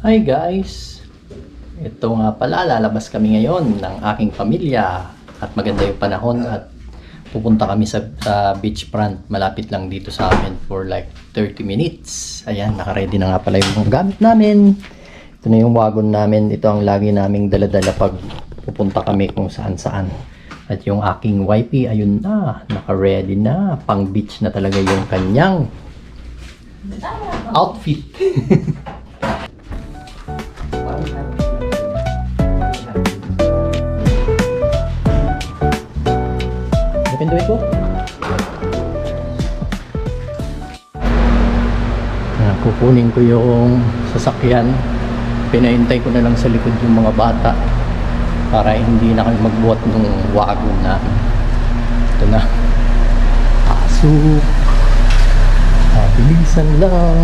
Hi guys! Ito nga pala, lalabas kami ngayon ng aking pamilya at maganda yung panahon at pupunta kami sa beachfront. Malapit lang dito sa amin for like 30 minutes. Ayan, nakaready na nga pala yung gamit namin. Ito na yung wagon namin. Ito ang lagi naming dala-dala pag pupunta kami kung saan-saan. At yung aking wifey, ayun na, naka-ready na. Pang beach na talaga yung kanyang outfit. Pinduin ko. Kukunin ko yung sasakyan. Pinahintay ko na lang sa likod yung mga bata para hindi na kami magbuhat ng wagon na. Ito na. Pasok. Bilisan lang.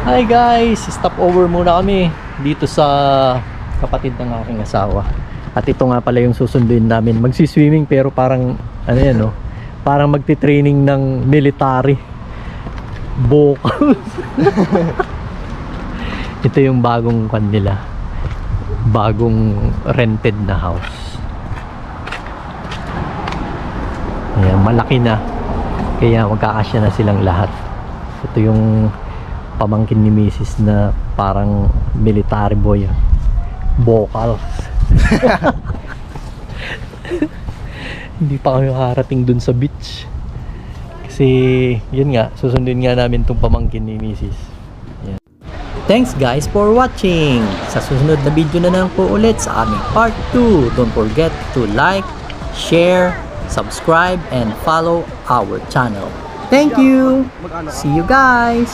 Hi guys! Stop over muna kami dito sa kapatid ng aking asawa. At ito nga pala yung susunduin namin. Magsiswimming pero parang ano yan, no? Parang magti-training ng military. Vocals. Ito yung bagong kanila. Bagong rented na house. Ayan, malaki na. Kaya magkakasya na silang lahat. Ito yung pamangkin ni Mrs. na parang military boy. Vocals. Hindi pa kami makarating dun sa beach. Kasi yun nga, susunduin nga namin tong pamangkin ni Mrs. Yan. Thanks guys for watching. Sa susunod na video na lang po ulit sa aming part 2. Don't forget to like, share, subscribe, and follow our channel. Thank you! See you guys!